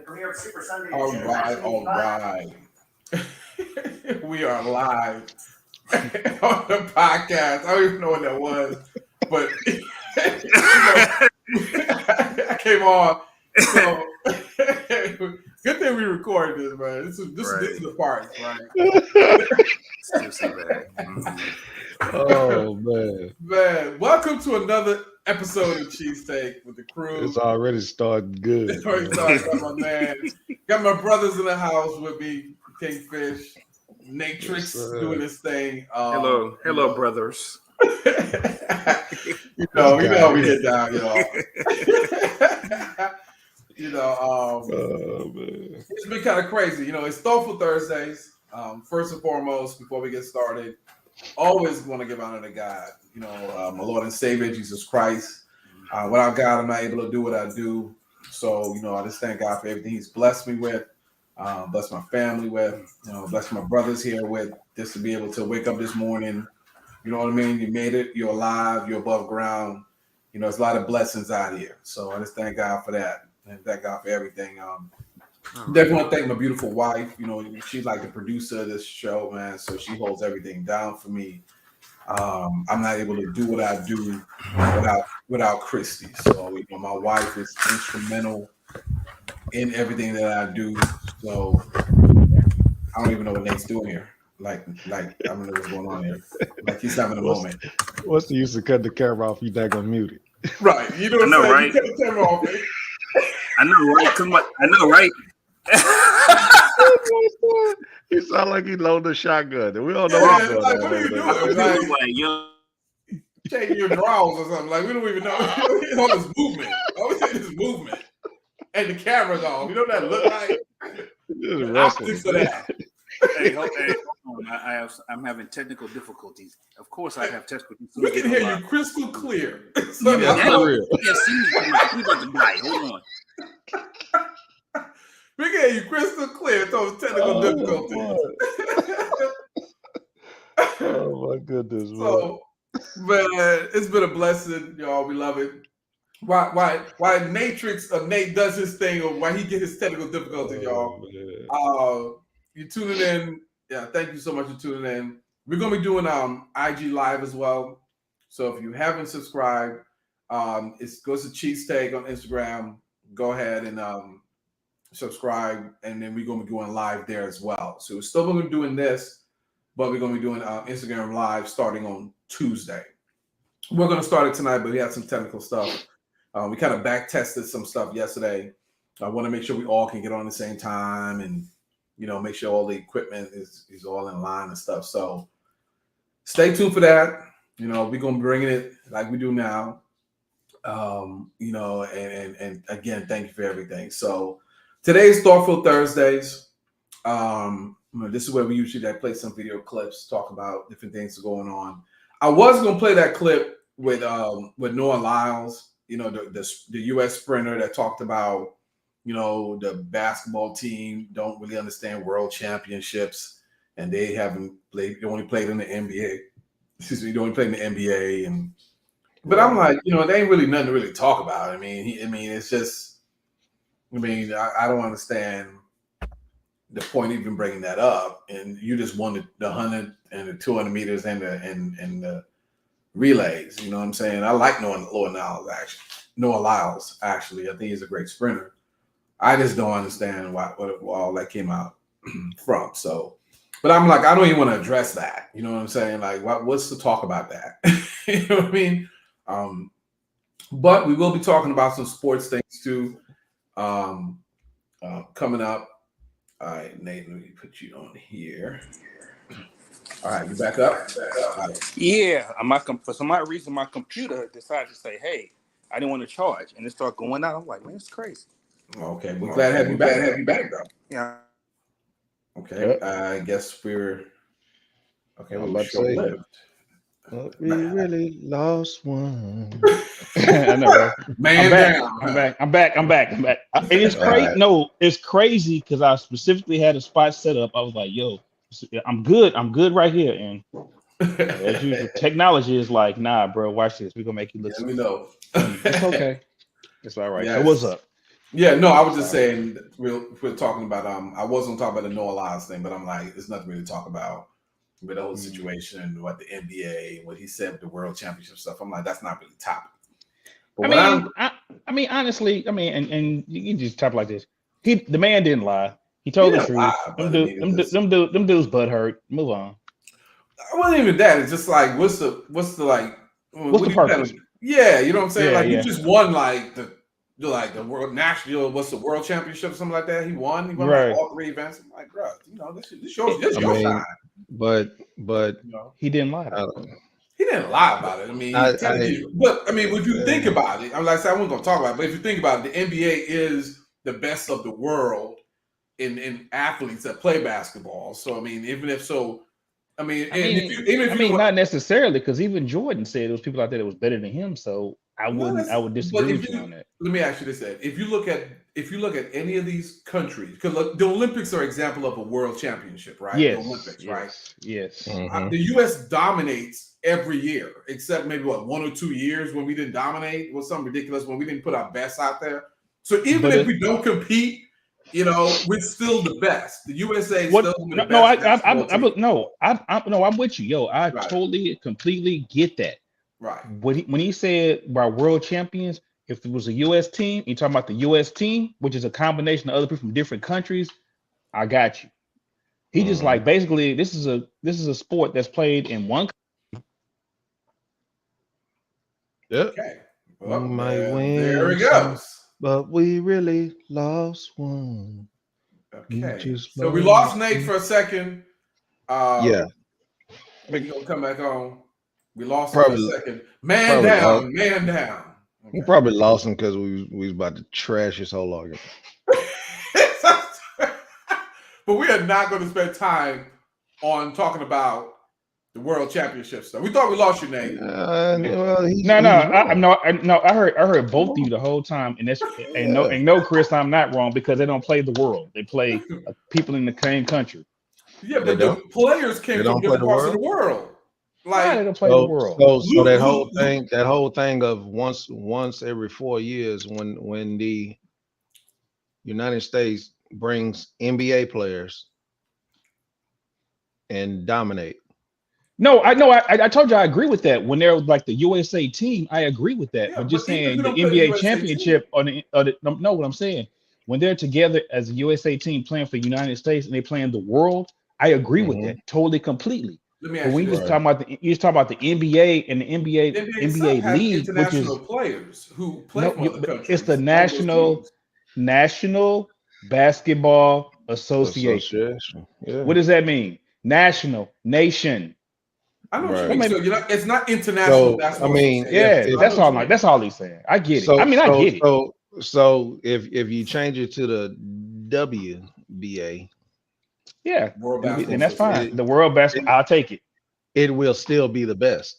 All right, all right. We are live on the podcast. I don't even know what that was, but I came on. So good thing we recorded this, man. This is the part, right? Oh man, man! Welcome to another episode of Cheestake with the crew. It's already starting good. It's already starting, my man. Got my brothers in the house with me. Kingfish, Matrix doing this thing. Hello, brothers. you know how we get down, y'all. Man. It's been kind of crazy. It's Thoughtful Thursdays. First and foremost, before we get started, always want to give honor to God. My Lord and Savior, Jesus Christ. Without God, I'm not able to do what I do. So, I just thank God for everything He's blessed me with. Bless my family with, bless my brothers here with, just to be able to wake up this morning. You know what I mean? You made it. You're alive. You're above ground. There's a lot of blessings out here. So I just thank God for that. And thank God for everything. Definitely want to thank my beautiful wife. She's like the producer of this show, man. So she holds everything down for me. I'm not able to do what I do without Christy. So my wife is instrumental in everything that I do. So I don't even know what Nate's doing here. Like I don't know what's going on here. Like he's having a moment. What's the use of cutting the camera off? You're not gonna mute it. Right. You know what I'm saying? Right? You cut the camera off. I know, right? Come on. I know, right? He sound like he loaded a shotgun. We don't know what's going on. What are you doing? Changing your drawers or something. Like we don't even know. All this movement. Always say this movement. And the camera's on. You know what that look like? Optics of that. Hey, hold on. I'm having technical difficulties. Of course, I have technical difficulties. We can hear you crystal clear. For real. You can't see me. I'm about to die. Hold on. We can hear you crystal clear. Those technical difficulties. Oh my goodness, man. So, man, it's been a blessing, y'all. We love it. Why Matrix of Nate does his thing, or why he get his technical difficulties, y'all. You tuning in. Yeah, thank you so much for tuning in. We're gonna be doing IG live as well. So if you haven't subscribed, it goes to Cheestake on Instagram. Go ahead and subscribe, and then we're gonna be going live there as well. So we're still gonna be doing this, but we're gonna be doing Instagram live starting on Tuesday. We're gonna start it tonight, but we had some technical stuff. We kind of back tested some stuff yesterday. I want to make sure we all can get on at the same time, and make sure all the equipment is all in line and stuff. So stay tuned for that. We're gonna be bringing it like we do now. And again, thank you for everything. So today's Thoughtful Thursdays. This is where we usually play some video clips, talk about different things that are going on. I was gonna play that clip with Noah Lyles, the U.S. sprinter that talked about, the basketball team don't really understand world championships, and they haven't played. They only played in the NBA. They only played in the NBA, but I'm like, they ain't really nothing to really talk about. I mean, it's just, I don't understand the point of even bringing that up. And you just won the 100 and the 200 meters and the relays. You know what I'm saying? I like Noah Lyles, actually. I think he's a great sprinter. I just don't understand what all that came out from. So, but I'm like, I don't even want to address that. You know what I'm saying? Like, what's to talk about that? You know what I mean? But we will be talking about some sports things too coming up. All right, Nate, let me put you on here. All right, you back up? All right. Yeah, for some odd reason, my computer decided to say, "Hey, I didn't want to charge," and it started going out. I'm like, "Man, it's crazy." Okay, we're glad to have you back. Though. Yeah. Okay, I guess we're okay. I'm We're about to say, short-lived. we really lost one. I know, right? Man, I'm back. And it's crazy. Right. No, it's crazy because I specifically had a spot set up. I was like, "Yo, I'm good. I'm good right here." And as usual, technology is like, "Nah, bro, watch this. We're gonna make you look." Let me know. It's okay. It's all right. Yes. So what's up? Yeah, no, I was just saying we're talking about I wasn't talking about the Noah Lyles thing, but I'm like, there's nothing really to talk about with the whole situation, what the NBA, what he said with the World Championship stuff. I'm like, that's not really topic. But I mean, honestly, I mean, and you can just type like this. The man didn't lie. He he told the didn't truth. lie, but I mean, Them dudes butt hurt. Move on. it wasn't even that. It's just like, what's the like? What's the purpose? Yeah, you know what I'm saying? Yeah, Like, yeah. he just won like the world national, what's the world championship, something like that. He won Right. like all 3 events. I'm like, bro, you know, this your shine. But You know? He didn't lie. He didn't lie about it. I mean, but I mean, if you think about it, I'm like I said, I wasn't gonna talk about it, but if you think about it, the NBA is the best of the world in athletes that play basketball. So I mean, even if so, I mean, not necessarily, because even Jordan said there was people out there that was better than him. So I would disagree with you on that. Let me ask you this: Ed. If you look at any of these countries, because the Olympics are an example of a world championship, right? Yes, the Olympics, right? Yes. The U.S. dominates every year, except maybe 1 or 2 years when we didn't dominate. It was something ridiculous when we didn't put our best out there. So even if we don't compete, you know, we're still the best. The USA is still the best. I'm with you, yo. I totally, completely get that. Right. When he said about world champions, if it was a U.S. team, you're talking about the U.S. team, which is a combination of other people from different countries. I got you. He just like basically this is a sport that's played in one. Yep. Okay. Well, there it goes. But we really lost one. Okay. So we lost Nate for a second. Yeah. We're gonna come back on. We lost him for a second. Man down. Okay. We probably lost him because we was about to trash his whole argument. But we are not going to spend time on talking about the World Championship stuff. We thought we lost you, Nate. I heard both of you the whole time, and no, Chris, I'm not wrong because they don't play the world; they play people in the same country. Yeah, but the players came from different parts of the world. Like they don't play the world. So that whole thing of once every 4 years, when the United States brings NBA players and dominate. No, I know. I told you I agree with that. When they're like the USA team, I agree with that. But just saying the NBA championship no, what I'm saying, when they're together as a USA team playing for the United States and they playing the world, I agree with that totally, completely. Let me ask but when you you talking about the NBA and the NBA league, which is players who play from other countries. It's the National Basketball Association. Yeah. What does that mean? National, nation. I know what you mean. So it's not international. That's all he's saying. I get it. I get it. So if you change it to the WBA, and that's fine. The World Basketball, I'll take it. It will still be the best.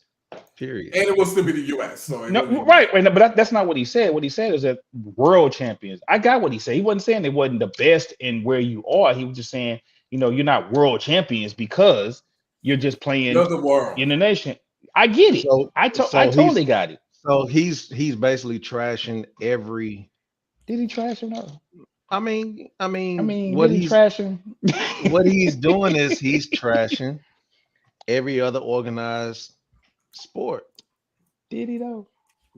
Period. And it will still be the U.S. So but that's not what he said. What he said is that world champions. I got what he said. He wasn't saying they wasn't the best in where you are. He was just saying, you're not world champions because you're just playing in the nation. I get it. I totally got it. So he's basically trashing every. Did he trash him? No. I mean, what he's trashing? What he's doing is he's trashing every other organized sport. Did he though?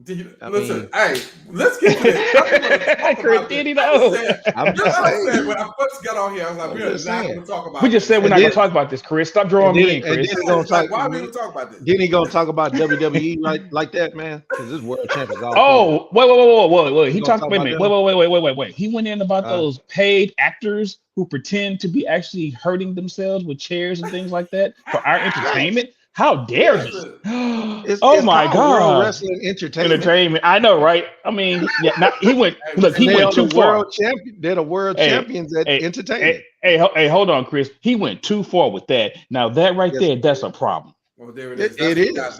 Listen, hey, let's get to it. Did he though? I'm just saying, when I first got on here, I was like, we're not going to talk about. We just said we're not going to talk about this, Chris. Stop drawing me in, Chris. Why are we going to talk about this? Then he going to talk about WWE like that, man? Because this world champ is all. Oh, wait! He talked. Wait! He went in about those paid actors who pretend to be actually hurting themselves with chairs and things like that for our entertainment. How dare he? It's my God! World Wrestling Entertainment. I know, right? I mean, he went. Look, he went too far. They're the world champions at entertainment. Hey, hold on, Chris. He went too far with that. Now that right there, that's a problem. Well, there it is. That's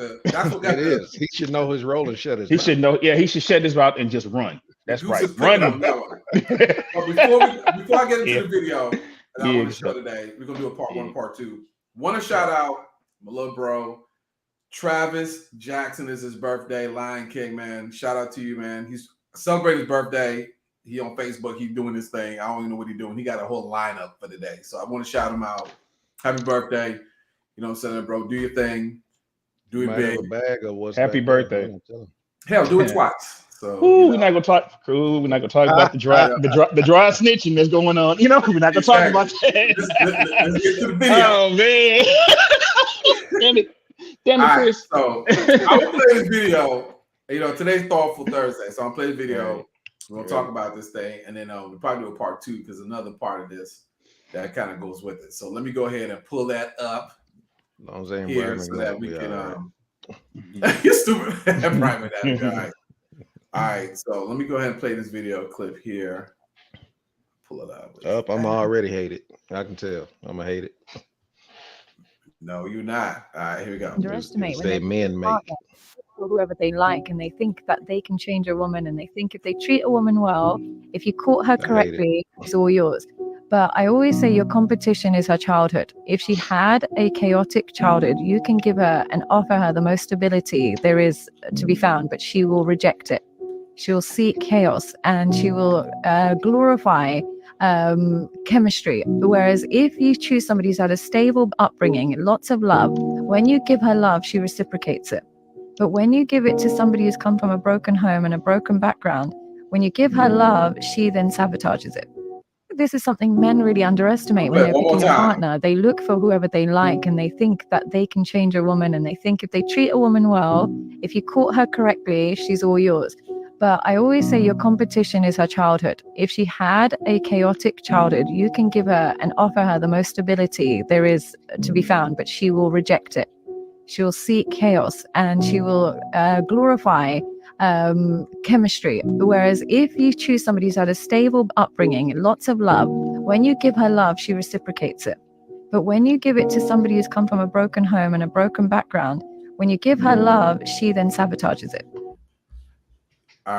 what it is. He should know his role and shut his mouth. He should know. Yeah, he should shut his mouth and just run. That's right. Run him. Before I get into the video that I want to show today, we're gonna do a part 1, part 2. Want to shout out my little bro, Travis Jackson. Is his birthday. Lion King, man. Shout out to you, man. He's celebrating his birthday. He on Facebook. He's doing this thing. I don't even know what he's doing. He got a whole lineup for today. So I want to shout him out. Happy birthday. You know what I'm saying, bro? Do your thing. Do it big. A bag of what's Happy birthday. Hell, do it twice. So we're not gonna talk. We're not gonna talk about the dry snitching that's going on. You know, we're not gonna talk about that. Let's get to the video. Oh man! Damn it, Chris. Right, so I'm gonna play this video. You know, today's Thoughtful Thursday, so I'm gonna play the video. We're gonna talk about this thing, and then we'll probably do a part 2 because another part of this that kind of goes with it. So let me go ahead and pull that up here so that we can. You're stupid. Priming that guy. All right, so let me go ahead and play this video clip here. Pull it up. I'm already hate it. I can tell. I'm gonna hate it. No, you're not. All right, here we go. Underestimate when they men make whoever they like, and they think that they can change a woman, and they think if they treat a woman well, if you caught her correctly, it's all yours. But I always say your competition is her childhood. If she had a chaotic childhood, you can give her and offer her the most stability there is to be found, but she will reject it. She will seek chaos, and she will glorify chemistry. Whereas if you choose somebody who's had a stable upbringing, lots of love, when you give her love, she reciprocates it. But when you give it to somebody who's come from a broken home and a broken background, when you give her love, she then sabotages it. This is something men really underestimate when they're picking a partner. They look for whoever they like, and they think that they can change a woman, and they think if they treat a woman well, if you caught her correctly, she's all yours. But I always say your competition is her childhood. If she had a chaotic childhood, you can give her and offer her the most stability there is to be found, but she will reject it. She will seek chaos, and she will glorify chemistry. Whereas if you choose somebody who's had a stable upbringing, lots of love, when you give her love, she reciprocates it. But when you give it to somebody who's come from a broken home and a broken background, when you give her love, she then sabotages it. All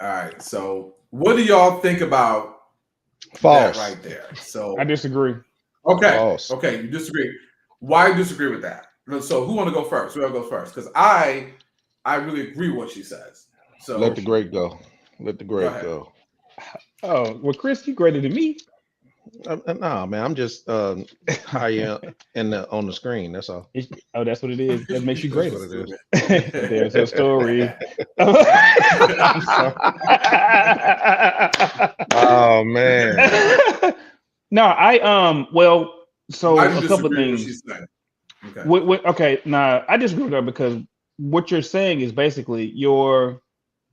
right. So what do y'all think about false that right there? So I disagree. Okay. False. Okay, you disagree. Why you disagree with that? So who want to go first? Whoever goes first, because I really agree with what she says. So let the great go. Let the great go. Oh well, Chris, you greater than me. No, man, I'm just I am on the screen. That's all. Oh, that's what it is. That makes you greater. That's what it is. There's a story. Oh man. No, well, so a couple of things. Okay. Okay, now I disagree with her because what you're saying is basically you're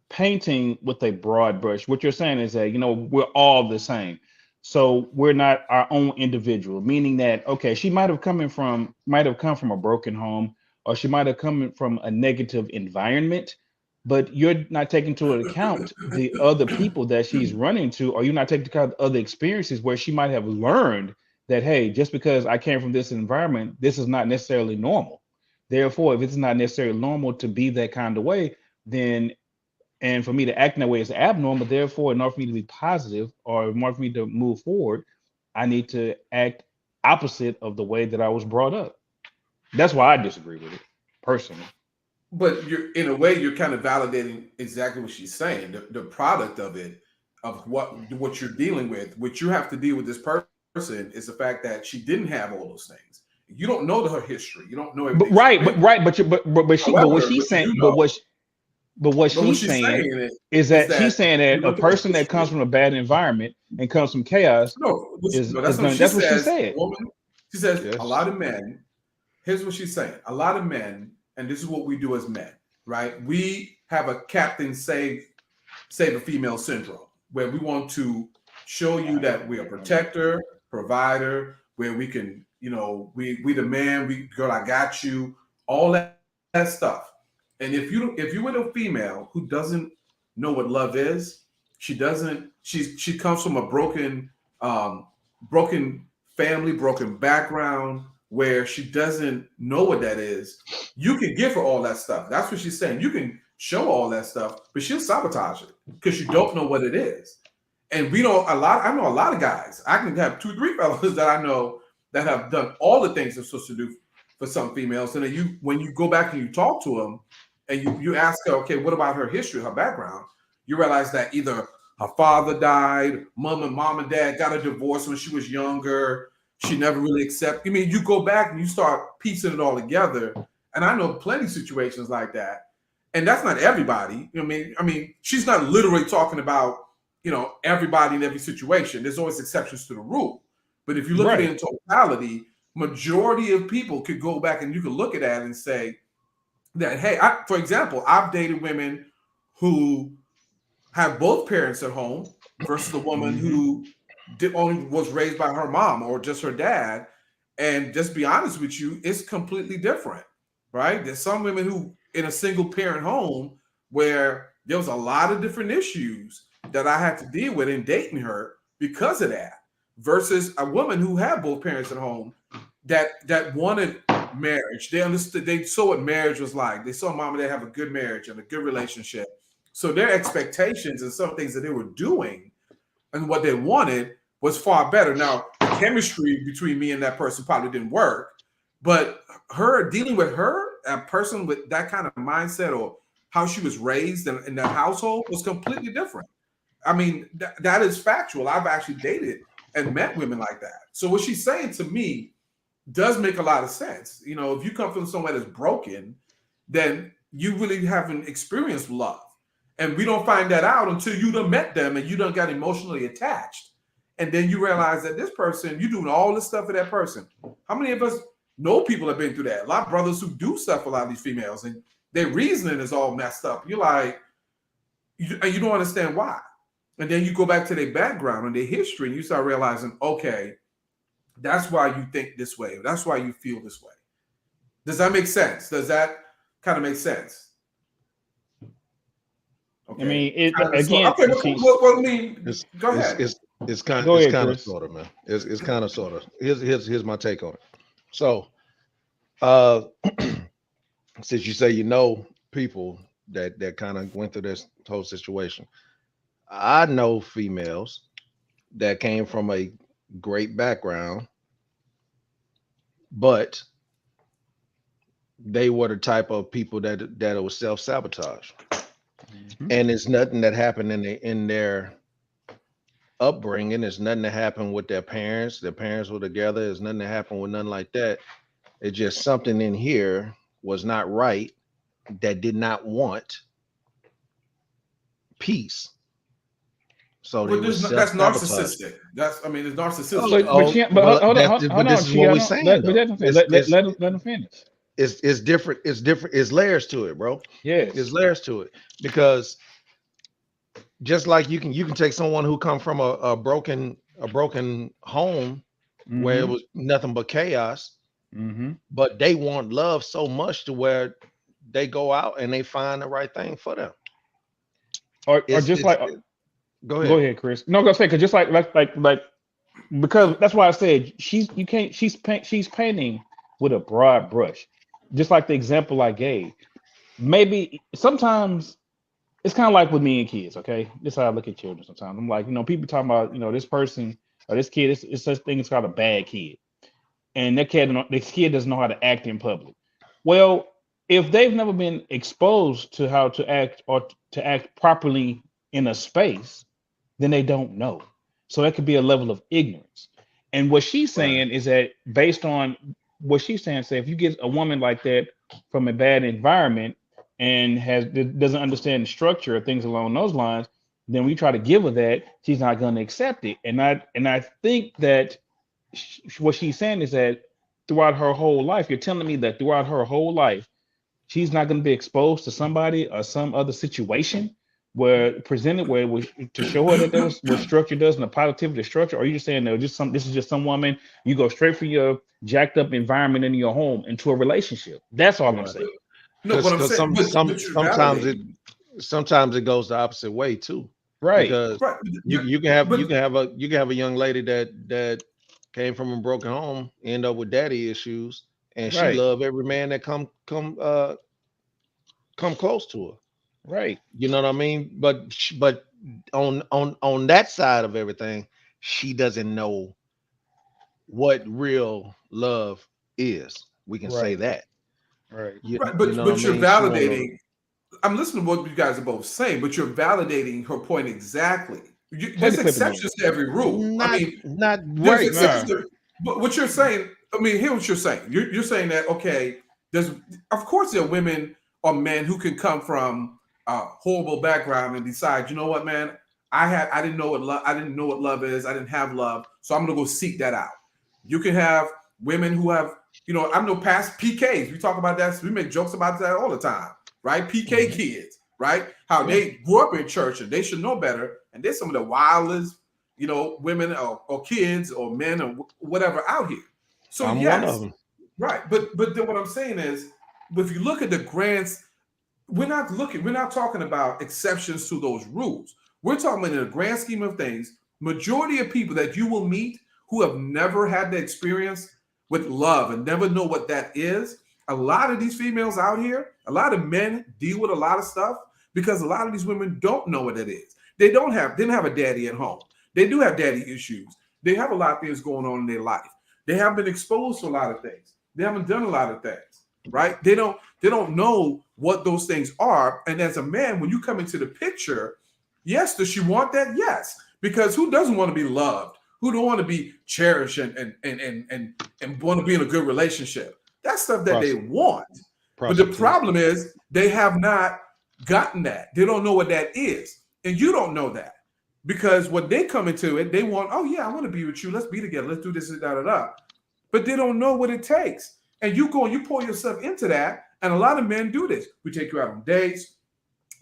painting with a broad brush. What you're saying is that, we're all the same. So we're not our own individual, meaning that, okay, she might have come from a broken home, or she might have come from a negative environment, but you're not taking into account the other people that she's running to, or you're not taking into account other experiences where she might have learned that, hey, just because I came from this environment, this is not necessarily normal. Therefore, if it's not necessarily normal to be that kind of way, then, and for me to act in that way is abnormal, therefore, in order for me to be positive or in order for me to move forward, I need to act opposite of the way that I was brought up. That's why I disagree with it, personally. But in a way, you're kind of validating exactly what she's saying. The product of it, of what you're dealing with, what you have to deal with this person is the fact that she didn't have all those things. You don't know her history. You don't know everything. But what she's saying is that she's saying that a person that comes from a bad environment and comes from chaos that's what she said. She says a lot of men. Here's what she's saying: a lot of men, and this is what we do as men, right? We have a captain save a female syndrome, where we want to show you that we're a protector, provider, where we can, we the man, girl, I got you, all that stuff. And if you with a female who doesn't know what love is, she comes from a broken family, broken background, where she doesn't know what that is. You can give her all that stuff. That's what she's saying. You can show all that stuff, but she'll sabotage it because you don't know what it is. And I know a lot of guys. I can have 2-3 fellows that I know that have done all the things they're supposed to do for some females. And then when you go back and you talk to them and you ask her, okay, what about her history, her background? You realize that either her father died, mom and dad got a divorce when she was younger. She never really accepted. I mean, you go back and you start piecing it all together. And I know plenty of situations like that. And that's not everybody. I mean, she's not literally talking about, everybody in every situation. There's always exceptions to the rule. But if you look at it in totality, majority of people could go back and you could look at that and say that, hey, for example, I've dated women who have both parents at home versus a woman who only was raised by her mom or just her dad. And just be honest with you, it's completely different, right? There's some women who in a single parent home where there was a lot of different issues that I had to deal with in dating her because of that, versus a woman who had both parents at home that wanted marriage. They understood, they saw what marriage was like. They saw mom and dad have a good marriage and a good relationship. So their expectations and some things that they were doing and what they wanted was far better. Now, the chemistry between me and that person probably didn't work, but her dealing with a person with that kind of mindset or how she was raised in that household was completely different. I mean, that is factual. I've actually dated and met women like that. So what she's saying to me does make a lot of sense. If you come from somewhere that's broken, then you really haven't experienced love. And we don't find that out until you done met them and you done got emotionally attached. And then you realize that this person, you're doing all this stuff for that person. How many of us know people have been through that? A lot of brothers who do stuff for a lot of these females and their reasoning is all messed up. You're like, you don't understand why. And then you go back to their background and their history and you start realizing, okay, that's why you think this way. That's why you feel this way. Does that make sense? Does that kind of make sense? Okay. I mean, go ahead. It's kind of sort of, man. It's kind of sort of. Here's my take on it. So, since you say people that kind of went through this whole situation, I know females that came from a great background, but they were the type of people that was self-sabotage. And it's nothing that happened in their upbringing. It's nothing that happened with their parents. Their parents were together. It's nothing that happened with nothing like that. It's just something in here was not right, that did not want peace. So that's narcissistic. It's narcissistic. This is what we're saying. Let him finish. It's different. It's different. It's layers to it, bro. Yes, it's layers to it, because just like you can take someone who come from a broken home where it was nothing but chaos, but they want love so much to where they go out and they find the right thing for them. Or just like, go ahead, Chris. No, I'm gonna say, because just like because that's why I said she's painting with a broad brush, just like the example I gave. Maybe sometimes it's kind of like with me and kids. Okay, this is how I look at children. Sometimes I'm like, people talking about, this person or this kid. It's such thing. It's called a bad kid, and this kid doesn't know how to act in public. Well, if they've never been exposed to how to act or to act properly in a space, then they don't know. So that could be a level of ignorance. And what she's saying is that, based on what she's saying, say if you get a woman like that from a bad environment and doesn't understand the structure or things along those lines, then we try to give her that, she's not going to accept it. And I think that what she's saying is that throughout her whole life, you're telling me that throughout her whole life, she's not going to be exposed to somebody or some other situation where presented where it was to show her that there was what structure does and the positivity of structure. Or are you just saying no, this is just some woman, you go straight from your jacked up environment in your home into a relationship? That's all I'm saying. No, what I'm saying, sometimes it goes the opposite way too. Right. Because you can have a young lady that came from a broken home, end up with daddy issues, and she love every man that come close to her. Right. You know what I mean? But on that side of everything, she doesn't know what real love is. We can say that. Right. But you're validating. I'm listening to what you guys are both saying, but you're validating her point exactly. Play There's the clip again. exceptions to every rule. I mean, Not there's right. exceptions. But what you're saying, I mean, here's what you're saying. You're saying that, okay, there's, of course, there are women or men who can come from a horrible background and decide, you know what, man, I didn't know what love is. I didn't have love, so I'm gonna go seek that out. You can have women who have, I know past PKs. We talk about that. We make jokes about that all the time, right? PK kids, right? How they grew up in church and they should know better. And they're some of the wildest, women or kids or men or whatever out here. So I'm yes, one of them. right. But then what I'm saying is, if you look at the grants, we're not talking about exceptions to those rules. We're talking about in the grand scheme of things, majority of people that you will meet who have never had the experience with love and never know what that is. A lot of these females out here, a lot of men deal with a lot of stuff because a lot of these women don't know what it is. They didn't have a daddy at home. They do have daddy issues. They have a lot of things going on in their life. They haven't been exposed to a lot of things. They haven't done a lot of things, right? They don't know what those things are. And as a man, when you come into the picture, yes, does she want that? Yes, because who doesn't want to be loved? Who don't want to be cherished and want to be in a good relationship? That's stuff that they want. But the problem is they have not gotten that. They don't know what that is. And you don't know that. Because when they come into it, they want, oh yeah, I want to be with you. Let's be together. Let's do this and da. But they don't know what it takes. And you pour yourself into that. And a lot of men do this. We take you out on dates,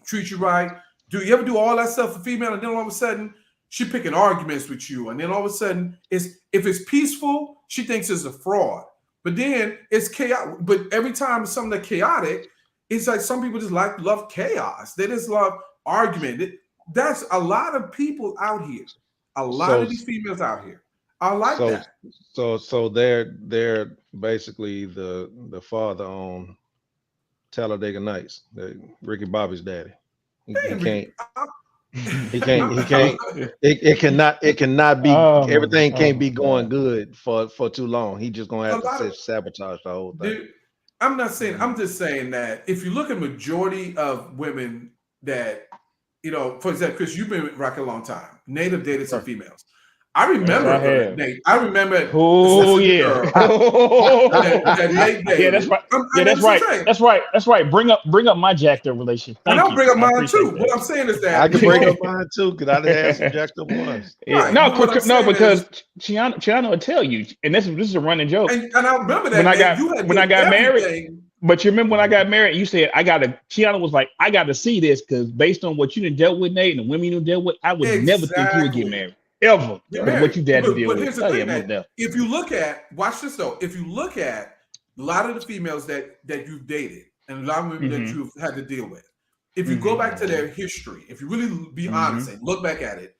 treat you right. Do you ever do all that stuff for female? And then all of a sudden, she picking arguments with you. And then all of a sudden, if it's peaceful, she thinks it's a fraud. But then it's chaotic. But every time it's something that's chaotic, it's like some people just love chaos. They just love argument. That's a lot of people out here. A lot of these females out here are like that. So they're basically the father on Talladega Nights, Ricky Bobby's daddy. It cannot be. Everything can't be going good for too long. He just gonna have to sabotage the whole thing. Dude, I'm not saying. I'm just saying that if you look at majority of women that, for example, Chris, you've been with Rock a long time. Native dated some females. I remember her, Nate. I remember. Oh yeah. That Nate dated. Yeah, that's right. That's right. Bring up my jacked up relation. And I'll bring up mine too. What I'm saying is that I can bring up mine too because I didn't have some jacked up ones. Yeah. Right. No, because Chiana will tell you, and this is a running joke. And I remember that when I got married. But you remember when I got married, you said Chiana was like, I gotta see this because based on what you done dealt with, Nate, and the women you dealt with, I would never think you would get married. Ever. What you dad to deal with. Here's the thing, if you look at, watch this though, if you look at a lot of the females that you've dated and a lot of women that you've had to deal with, if you go back to their history, if you really be honest and look back at it,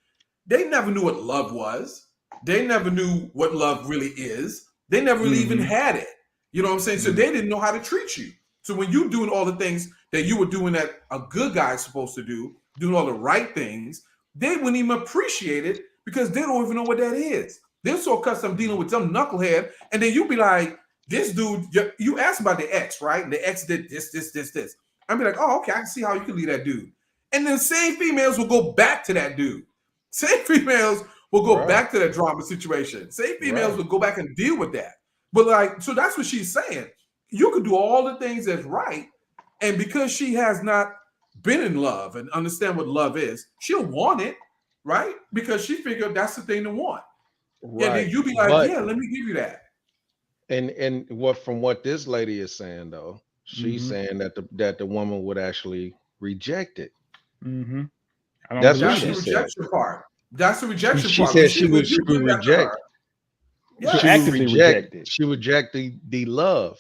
they never knew what love was. They never knew what love really is. They never really even had it. You know what I'm saying? So they didn't know how to treat you. So when you're doing all the things that you were doing that a good guy is supposed to do, doing all the right things, they wouldn't even appreciate it because they don't even know what that is. They're so accustomed dealing with some knucklehead, and then you be like, this dude, you asked about the ex, right? And the ex did this. I'd be like, oh, okay, I can see how you can leave that dude. And then same females will go back to that dude. Same females will go back to that drama situation. Same females will go back and deal with that. But so that's what she's saying. You can do all the things that's right. And because she has not been in love and understand what love is, she'll want it, right? Because she figured that's the thing to want. Right. And then you be like, yeah, let me give you that. And from what this lady is saying though, she's saying that the woman would actually reject it. That's the rejection part. That's the rejection she part. Said she would reject. Yeah. She would reject the love.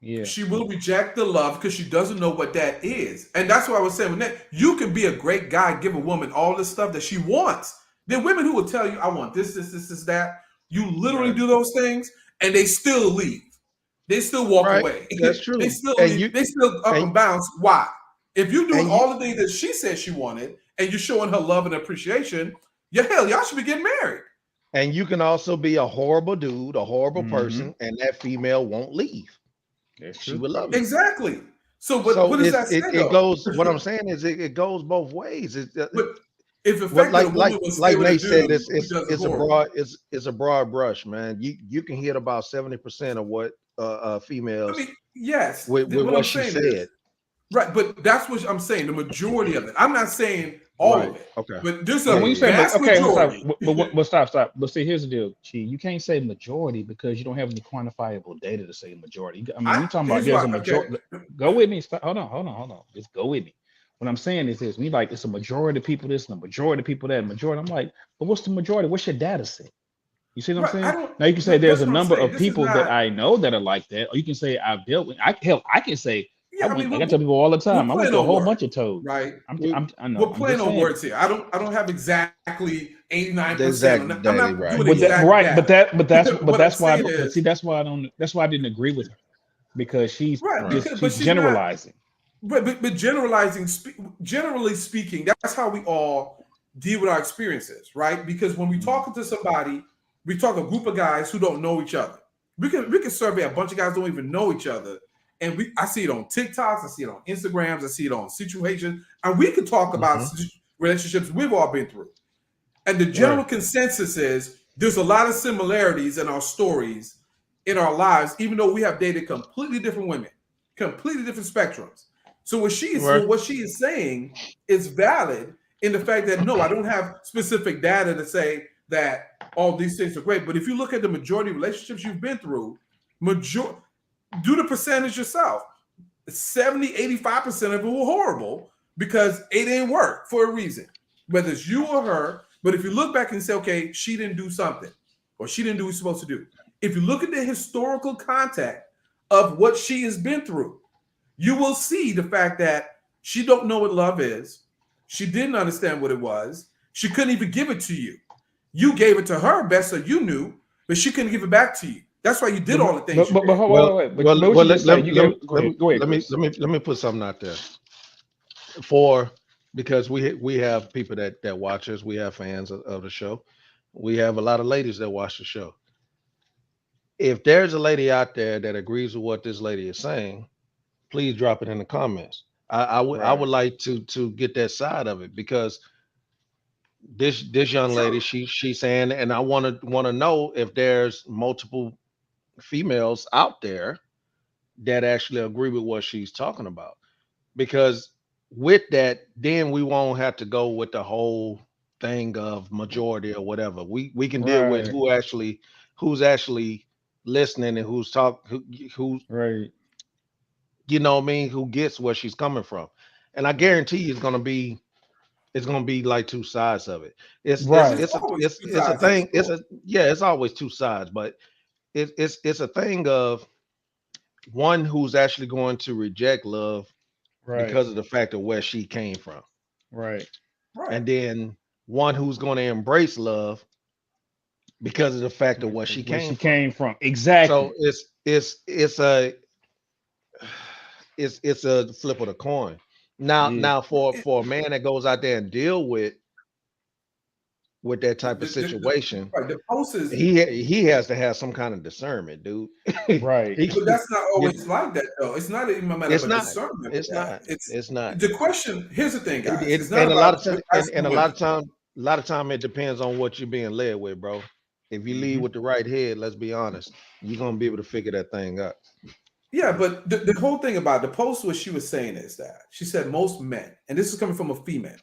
Yeah. She will reject the love because she doesn't know what that is. And that's what I was saying. You can be a great guy, give a woman all the stuff that she wants. There are women who will tell you, I want this, that. You literally do those things and they still leave. They still walk away. That's true. They still leave. They still up and bounce. Why? If you're doing all the things that she said she wanted and you're showing her love and appreciation, y'all should be getting married. And you can also be a horrible dude, a horrible person, and that female won't leave. That's she true. would love it. Exactly. So what does that say? It goes. What I'm saying is it goes both ways. But if the fact that a woman will stay with a dude it's a broad brush, man. You can hit about 70% of what females. I mean, yes, with what she said. Right, but that's what I'm saying. The majority of it. I'm not saying all of it. Okay. But there's a vast majority. But stop. But see, here's the deal, Chi. You can't say majority because you don't have any quantifiable data to say majority. I mean, you're talking about there's a majority. Okay. Go with me. Hold on. Just go with me. What I'm saying is this: we like it's a majority of people this and a majority of people that. Majority. I'm like, but what's the majority? What's your data set? You see what I'm saying? Now you can say there's a number of people that I know that are like that, or you can say I've dealt with. I can say. Yeah, I tell people all the time. I went to a whole bunch of toads. Right. I know. We're playing on words here. I don't have exactly 89%. But that's why. See, that's why I don't. That's why I didn't agree with her because she's generalizing. But generalizing, generally speaking, that's how we all deal with our experiences, right? Because when we talking to somebody, we talk a group of guys who don't know each other. We can survey a bunch of guys who don't even know each other. And I see it on TikToks, I see it on Instagrams, I see it on situations, and we can talk about relationships we've all been through. And the general consensus is there's a lot of similarities in our stories, in our lives, even though we have dated completely different women, completely different spectrums. So what she is saying is valid in the fact that no, I don't have specific data to say that all these things are great. But if you look at the majority of relationships you've been through, do the percentage yourself. 70, 85% of it were horrible because it didn't work for a reason, whether it's you or her. But if you look back and say, okay, she didn't do something or she didn't do what she's supposed to do. If you look at the historical context of what she has been through, you will see the fact that she don't know what love is. She didn't understand what it was. She couldn't even give it to you. You gave it to her best so you knew, but she couldn't give it back to you. That's why you did all the things. Let me put something out there because we have people that watch us. We have fans of the show. We have a lot of ladies that watch the show. If there's a lady out there that agrees with what this lady is saying, please drop it in the comments. I would like to get that side of it because this young lady she's saying, and I want to know if there's multiple females out there that actually agree with what she's talking about, because with that then we won't have to go with the whole thing of majority or whatever. We can deal with who's actually listening and who's right, you know what I mean, who gets where she's coming from. And I guarantee you it's gonna be like two sides of it. It's a thing. It's always two sides, but it's a thing of one who's actually going to reject love because of the fact of where she came from. Right. And then one who's going to embrace love because of the fact of where she came from. Exactly. So it's a flip of the coin. Now for a man that goes out there and deal with that type of situation, the post is, he has to have some kind of discernment, dude. Right. But that's not always like that, though. It's not even a matter of discernment. It's not. The question. Here's the thing, guys. A lot of time it depends on what you're being led with, bro. If you lead with the right head, let's be honest, you're gonna be able to figure that thing out. Yeah, but the whole thing about the post, what she was saying is that she said most men, and this is coming from a female.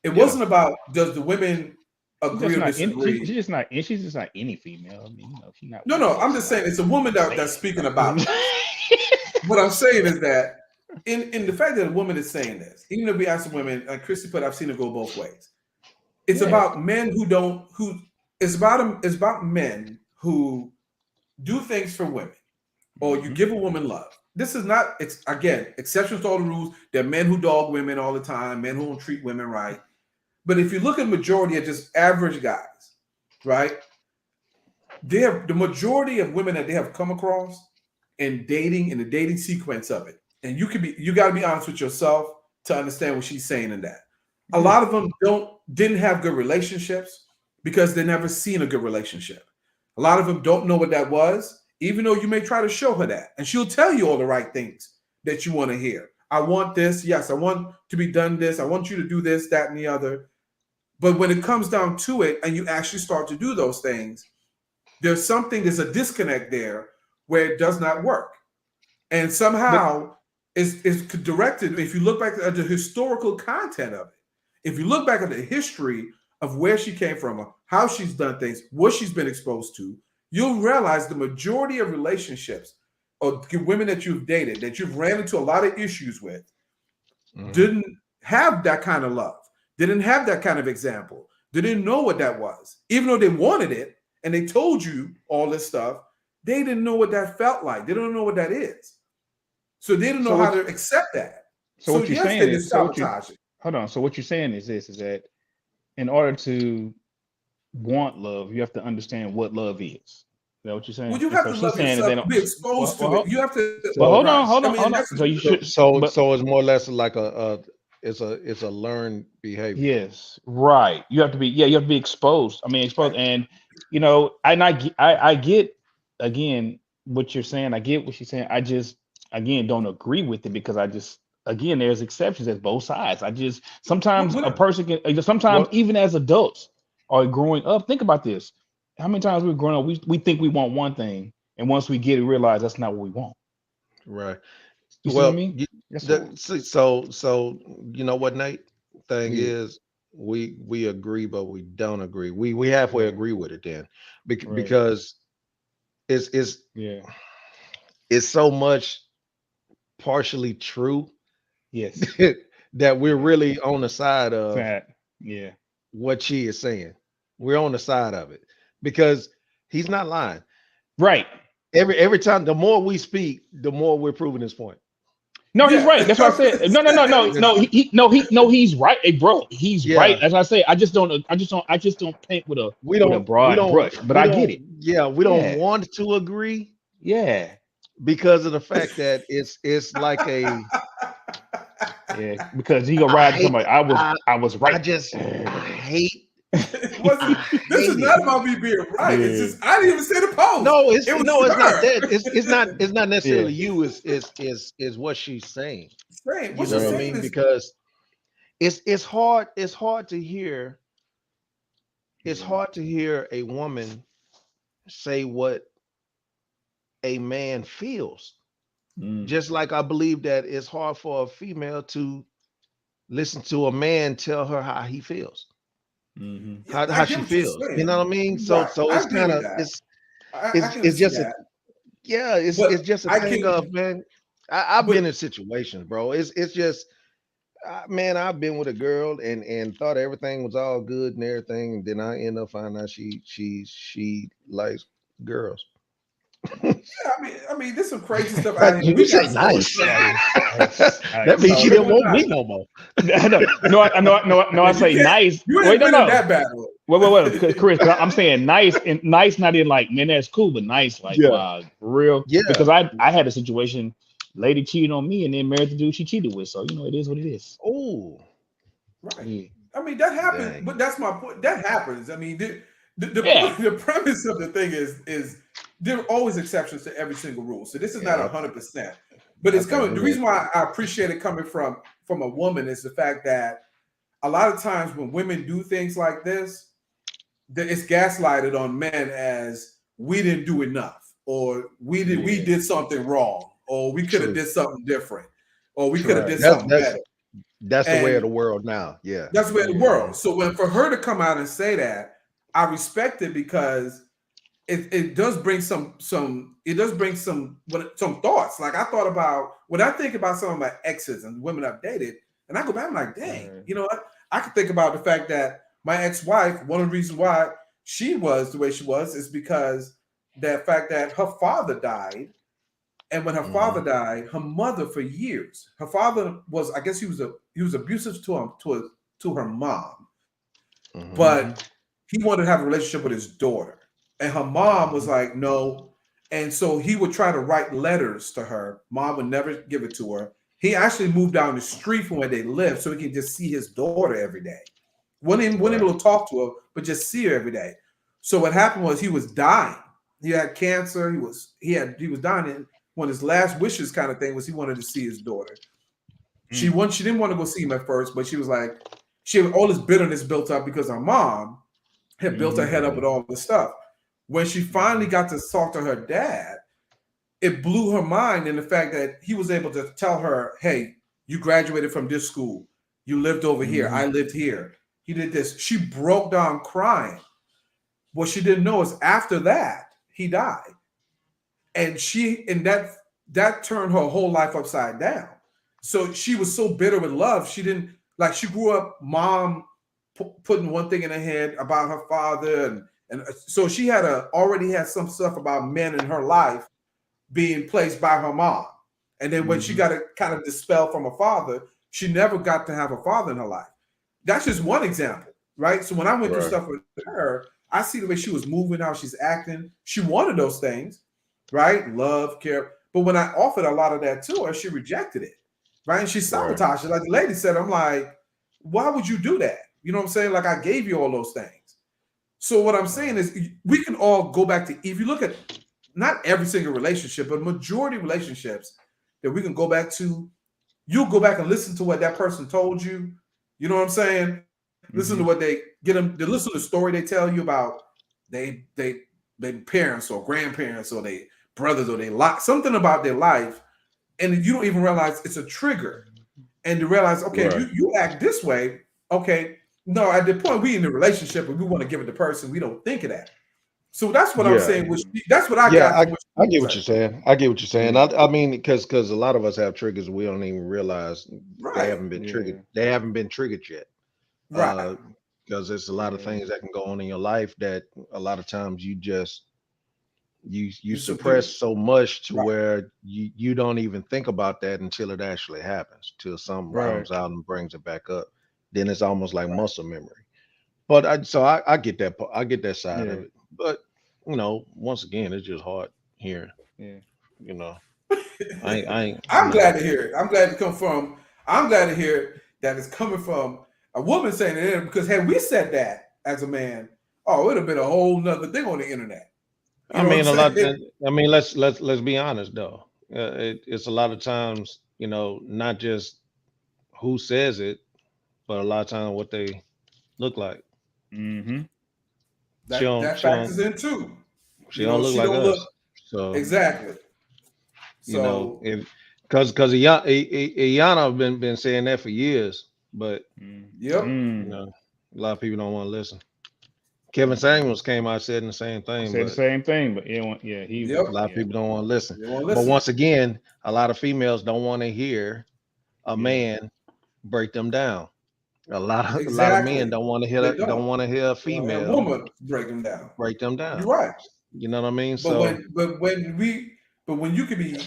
It wasn't about does the women agree or disagree. She's just not any female. I mean, she's not. No. I'm just saying it's a woman that's speaking about it. What I'm saying is that in the fact that a woman is saying this, even if we ask women, like Christy put, I've seen it go both ways. It's about men it's about men who do things for women, or you give a woman love. This is not. It's again exceptions to all the rules. There are men who dog women all the time, men who don't treat women right. But if you look at the majority of just average guys, right? The majority of women that they have come across in the dating sequence of it, and you got to be honest with yourself to understand what she's saying in that. A lot of them didn't have good relationships because they never seen a good relationship. A lot of them don't know what that was, even though you may try to show her that, and she'll tell you all the right things that you want to hear. I want this. Yes, I want to be done this. I want you to do this, that, and the other. But when it comes down to it and you actually start to do those things, there's a disconnect there where it does not work. And somehow it's directed, if you look back at the historical content of it, if you look back at the history of where she came from, how she's done things, what she's been exposed to, you'll realize the majority of relationships or women that you've dated, that you've ran into a lot of issues with, didn't have that kind of love, didn't have that kind of example. They didn't know what that was. Even though they wanted it and they told you all this stuff, they didn't know what that felt like. They don't know what that is. So they didn't know how to accept that. So what you're saying is, hold on. So what you're saying is this, is that in order to want love, you have to understand what love is. Is that what you're saying? Well, you have to love yourself, be exposed to it. You have to. Well, hold on. So you should. So it's more or less like it's a learned behavior. Yes, right. You have to be. Yeah, you have to be exposed. I mean, exposed, right. And I get again what you're saying. I get what she's saying. I just don't agree with it because there's exceptions at both sides. Sometimes a person can. Sometimes even as adults or growing up, think about this. How many times we're growing up, we think we want one thing, and once we get it, realize that's not what we want. Right. You see what I mean? So you know what, Nate? Thing is, we agree, but we don't agree. We halfway agree with it then, because it's so much partially true. Yes. That we're really on the side of what she is saying. We're on the side of it because he's not lying. Right. Every time, the more we speak, the more we're proving his point. No, he's right. That's what I said. No. He's right, hey, bro. He's right. As I say, I just don't paint with a broad brush. But I get it. Yeah, we don't want to agree. Yeah, because of the fact that it's like a because he gonna ride to somebody. I was right. I hate. This is not about me being right. It's just I didn't even say the post. No, it's not that. It's not necessarily you. Is what she's saying. You know what I mean? Because it's hard to hear. It's hard to hear a woman say what a man feels. Just like I believe that it's hard for a female to listen to a man tell her how he feels. How she feels, you know what I mean? So it's kind of it's just a thing of, man. I've been in situations, bro. It's just man, I've been with a girl and thought everything was all good and everything, and then I end up finding out she likes girls. I mean, there's some crazy stuff out here. You say nice. That means she didn't want me no more. No, I say nice. You ain't been in that bad. Wait, Chris, I'm saying nice, and nice not in like, man, that's cool, but nice, like for real. Yeah. Because I had a situation, lady cheated on me and then married the dude she cheated with. So it is what it is. Oh, right. Yeah. I mean, that happens, but that's my point. That happens. I mean, the premise of the thing is there are always exceptions to every single rule. So this is not 100%, but it's coming. The reason why I appreciate it coming from a woman is the fact that a lot of times when women do things like this, it's gaslighted on men as we didn't do enough, or we did something wrong, or we could have did something different, or we could have did something better. That's the way of the world now. Yeah, that's the way of the world. So for her to come out and say that, I respect it because it does bring some thoughts. Like I thought about when I think about some of my exes and women I've dated, and I go back, I'm like, dang, you know what? I could think about the fact that my ex-wife, one of the reasons why she was the way she was is because the fact that her father died. And when her father died, her mother for years, her father was, I guess he was abusive to her mom, but he wanted to have a relationship with his daughter. And her mom was like, no. And so he would try to write letters to her. Mom would never give it to her. He actually moved down the street from where they lived so he could just see his daughter every day. Wasn't able to talk to her, but just see her every day. So what happened was he was dying. He had cancer. He was dying. And one of his last wishes kind of thing was he wanted to see his daughter. She didn't want to go see him at first, but she was like, she had all this bitterness built up because her mom had built her head up with all this stuff. When she finally got to talk to her dad, it blew her mind in the fact that he was able to tell her, hey, you graduated from this school. You lived over here. I lived here. He did this. She broke down crying. What she didn't know is after that, he died. And that turned her whole life upside down. So she was so bitter with love. She didn't, like, she grew up, mom putting one thing in her head about her father. And so she already had some stuff about men in her life being placed by her mom. And then when she got it kind of dispelled from her father, she never got to have a father in her life. That's just one example, right? So when I went through stuff with her, I see the way she was moving, how she's acting. She wanted those things, right? Love, care. But when I offered a lot of that to her, she rejected it, right? And she sabotaged it. Like the lady said, I'm like, why would you do that? You know what I'm saying? Like, I gave you all those things. So what I'm saying is we can all go back to, if you look at not every single relationship, but majority relationships that we can go back to, you'll go back and listen to what that person told you. You know what I'm saying? Listen to what they listen to the story they tell you about they parents or grandparents or they brothers or they something about their life, and you don't even realize it's a trigger. And to realize, okay, you act this way, okay. No, at the point we in the relationship and we want to give it to the person, we don't think of that. So that's what I'm saying. That's what I got. I get what you're saying. I get what you're saying. I mean, because a lot of us have triggers we don't even realize they haven't been triggered. They haven't been triggered yet. Right. Because there's a lot of things that can go on in your life that a lot of times you just you suppress so much to where you don't even think about that until it actually happens, till something comes out and brings it back up. Then it's almost like muscle memory. But I get that. I get that side of it. But you know, once again, it's just hard hearing. Yeah. You know, I'm glad to hear it. I'm glad to hear that it's coming from a woman saying it, because had we said that as a man, it would have been a whole nother thing on the internet. I mean, let's be honest though. It's a lot of times, you know, not just who says it, but a lot of times what they look like. That factors in too. She don't look like us. So exactly. You know, because Iyanna been saying that for years, but you know, a lot of people don't want to listen. Kevin Samuels came out saying the same thing. Said the same thing, but a lot of people don't want to listen. But once again, a lot of females don't want to hear a man break them down. A lot of men don't want to hear a female woman break them down. You're right. You know what I mean? But when you could be,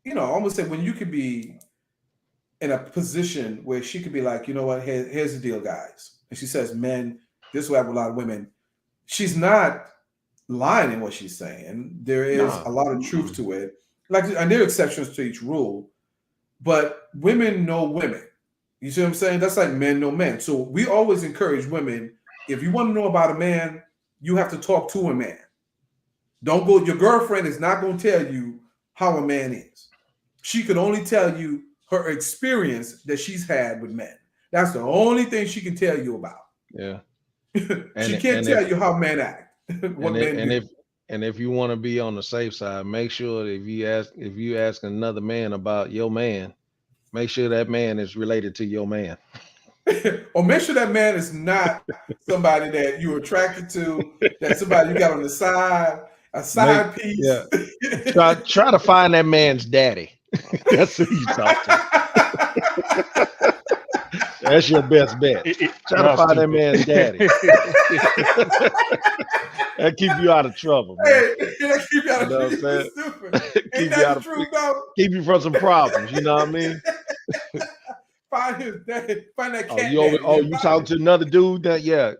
you know, I almost say when you could be in a position where she could be like, you know what, here's the deal, guys. And she says, men, this will have a lot of women. She's not lying in what she's saying. There is a lot of truth to it. Like, and there are exceptions to each rule, but women know women. You see what I'm saying? That's like men know men. So we always encourage women, if you want to know about a man, you have to talk to a man. Don't go, your girlfriend is not going to tell you how a man is. She could only tell you her experience that she's had with men. That's the only thing she can tell you about. Yeah. She can't tell you how men act. And if you want to be on the safe side, make sure that if you ask another man about your man, make sure that man is related to your man. Or make sure that man is not somebody that you're attracted to, that somebody you got on the side, a side piece. Yeah. Try to find that man's daddy. That's who you talk to. That's your best bet. Try to find that man's daddy. That keep you out of trouble, man. That keep you out of trouble. Keep you from some problems. You know what I mean? Find his daddy. Find that cat. You talking to another dude?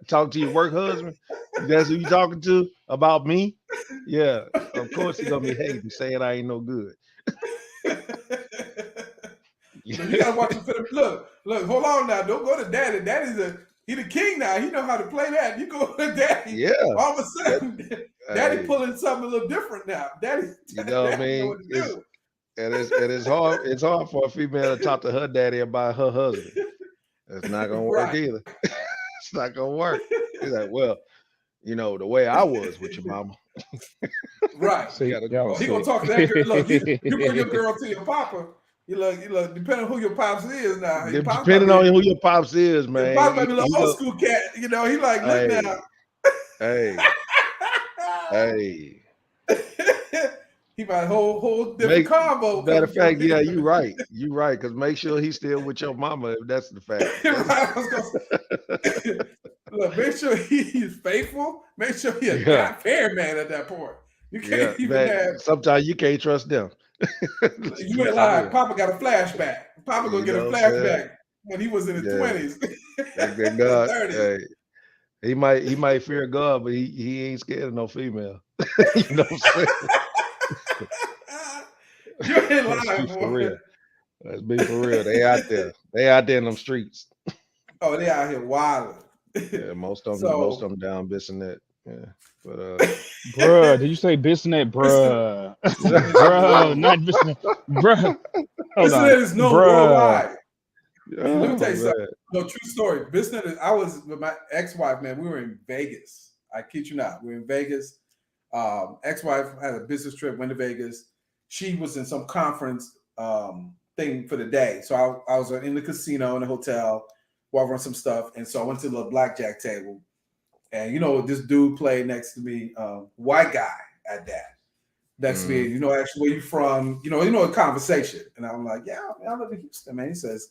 Talk to your work husband. That's who you talking to about me? Yeah, of course he's gonna be hating, saying I ain't no good. You gotta watch it for the look. Hold on now. Don't go to daddy. Daddy's He the king now. He know how to play that. You go with Daddy. Yeah. All of a sudden, Daddy pulling something a little different now. Daddy, you know what I Daddy know mean? what to do. It's hard. It's hard for a female to talk to her daddy about her husband. It's not gonna work either. It's not gonna work. He's like, well, you know, the way I was with your mama. Right. See, He gonna talk to that girl. Look, you bring your girl to your papa. You look, depending on who your pops is now. Depending on who your pops is, man. Your pops might be a little old school cat. You know, he like, look now. Hey. He might whole different combo. Matter of fact, yeah, you're right. You're right. Because make sure he's still with your mama if that's the fact. Look, make sure he's faithful. Make sure he's a God-fearing man at that point. You can't even have. Sometimes you can't trust them. You ain't lying. Papa got a flashback. Papa gonna get a flashback when he was in his 20s. God, hey, he might fear God, but he ain't scared of no female. You know what I'm saying? You ain't lying, boy. For real. Let's be for real. They out there. They out there in them streets. Oh, they out here wilding. Yeah, most of them down Bissonnette. Yeah, but bruh, did you say Bissonnette, bruh? Bruh, not Bissonnette, bruh. Bissonnette is known worldwide. Let me tell you something. Man. No, true story. Bissonnette I was with my ex-wife, man. We were in Vegas. I kid you not. We were in Vegas. Ex-wife had a business trip, went to Vegas. She was in some conference thing for the day. So I was in the casino in the hotel while I run some stuff. And so I went to the blackjack table. And you know, this dude played next to me, white guy at that. Next to me, you know, actually where you from? You know, a conversation. And I'm like, yeah, I live in Houston, man. He says,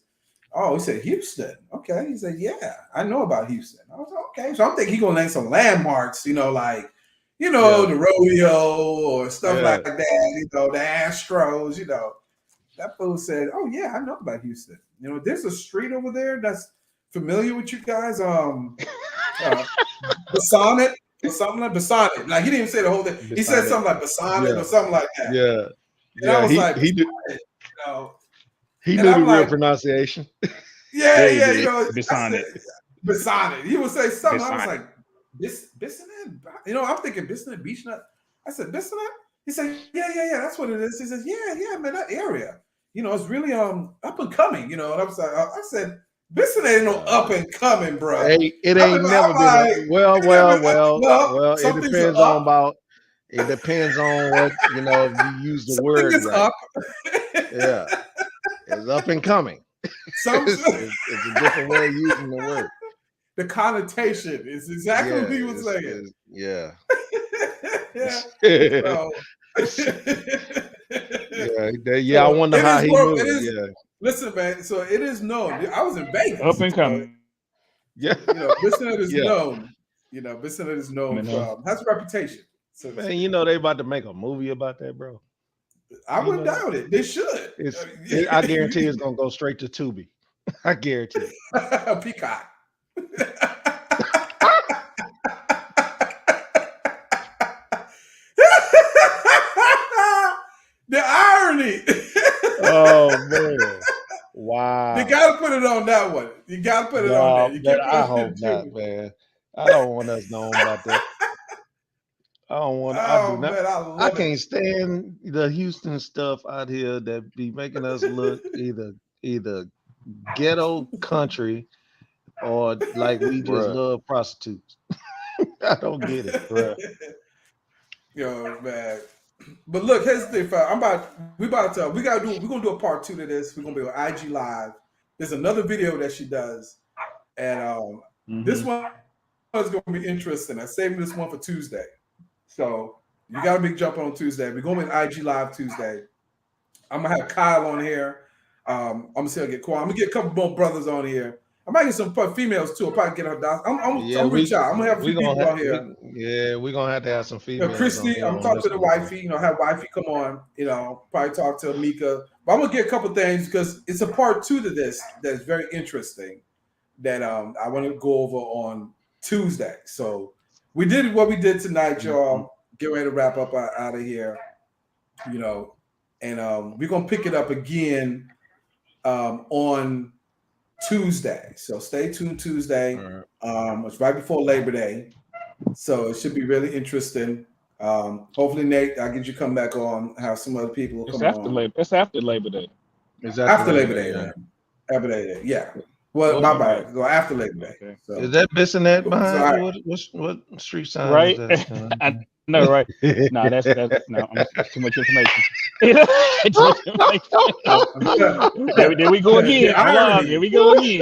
oh, he said Houston. Okay. He said, yeah, I know about Houston. I was like, okay. So I'm thinking he's gonna name some landmarks, you know, like, you know, the rodeo or stuff like that, you know, the Astros, you know. That fool said, oh yeah, I know about Houston. You know, there's a street over there that's familiar with you guys. Basonnet or something like Basonnet. Like he didn't even say the whole thing. He said something like Basonnet or something like that. Yeah. And I was like, he knew, you know, he knew the real pronunciation. Yeah, you know, Basonnet. Basonnet. He would say something. Bissonnette. I was like, Bissonnette? You know, I'm thinking Bissonnette Beach Nut. I said, Bissonnette? He said, yeah, that's what it is. He says, yeah, man, that area. You know, it's really up and coming, you know. And I was like, I said, Bissonnette ain't no up and coming, bro. It ain't never been. Well. It depends on It depends on what, you know, if you use the word right. Up. Yeah, it's up and coming. It's a different way of using the word. The connotation is exactly what he was saying. Yeah. Yeah. I wonder how he knew it. Listen, man. So it is known. I was in Vegas. Up and coming. You know, Bissonnette is known. You know, Bissonnette is known. Has a reputation. So, man, you know they about to make a movie about that, bro. I wouldn't doubt it. They should. I guarantee it's gonna go straight to Tubi. I guarantee it. Peacock. The irony. Oh man. Wow. You gotta put it on that one. You gotta put it on there. I hope not, man. I don't want us knowing about that. I don't want. I can't stand the Houston stuff out here that be making us look either ghetto country or like we just love prostitutes. I don't get it, bro. Yo, man. But look, here's the thing, we're gonna do a part 2 to this. We're gonna be on IG Live. There's another video that she does, and this one is gonna be interesting. I saved this one for Tuesday. So you got a big jump on Tuesday. We're going to IG Live Tuesday. I'm gonna have Kyle on here. I'm gonna see if I get Quan. I'm gonna get a couple more brothers on here. I might get some probably females too. I'll probably get her. I'm reach out. I'm gonna have a few people on here. We're gonna have to have some females. Christy, I'm talking to the wifey. You know, have wifey come on. You know, probably talk to Mika. But I'm gonna get a couple things because it's a part 2 to this that's very interesting. That I want to go over on Tuesday. So we did what we did tonight, y'all. Get ready to wrap up out of here. You know, and we're gonna pick it up again on Tuesday. So stay tuned Tuesday. It's right before Labor Day. So it should be really interesting. Hopefully, Nate, I'll get you come back on, have some other people come on. It's after Labor Day. It's after Labor Day, then. After Labor Day, yeah. Well, my bad. Go after Labor Day. Okay. So. Is that Bissonnette behind you? What street sign right? is that? I know, right? No, that's too much information. Too much information. There we go again. There we go again.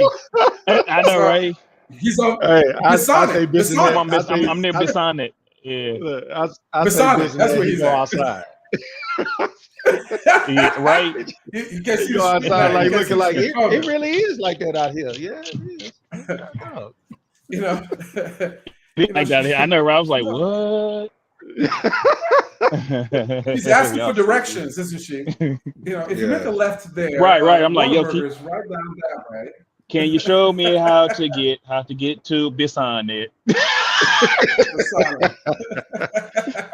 I know, right? He's on. Hey, I say Bissonnette. I'm near Bissonnette. Yeah. Look, I say Bissonnette. That's where he's outside. Yeah, right. You guess go outside like looking like it really is like that out here. Yeah, it is. You know, like that. I know. I was like, what? She's asking for directions, isn't she? You know, if you make a left there, right. I'm like, yo, right down that way. Can you show me how to get to Bissonnette?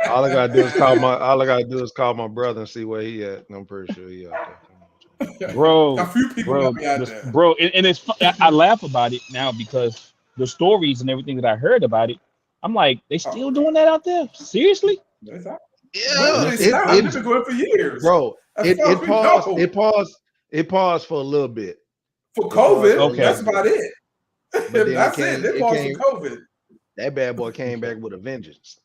All I gotta do is call my brother and see where he at. And I'm pretty sure he out there. Bro, a few people be out there. Bro, and it's I laugh about it now because the stories and everything that I heard about it, I'm like, they still doing that out there? Seriously? Yeah, it's been going for years, bro. It paused for a little bit. For COVID, that's about it. That's it. They paused for COVID. That bad boy came back with a vengeance.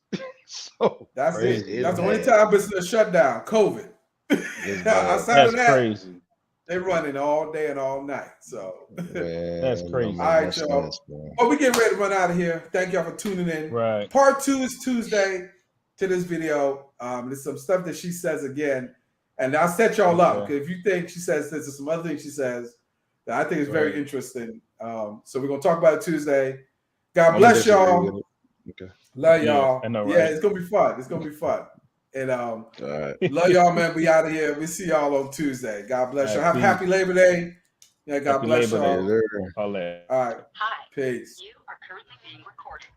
So that's it. That's the only time it's a shutdown. COVID. That's crazy. They're running all day and all night. So that's crazy. All right, y'all. Well, we getting ready to run out of here. Thank y'all for tuning in. Right. Part 2 is Tuesday to this video. There's some stuff that she says again, and I'll set y'all up. If you think she says this, there's some other things she says that I think is very interesting. So we're gonna talk about it Tuesday. God bless y'all. Okay. Love y'all. I know, right? Yeah, it's gonna be fun. It's gonna be fun. And all right. Love y'all, man. We out of here. We see y'all on Tuesday. God bless y'all. Have a happy Labor Day. Yeah, God bless y'all. All right. All right. Hi. Peace. You are currently being recorded.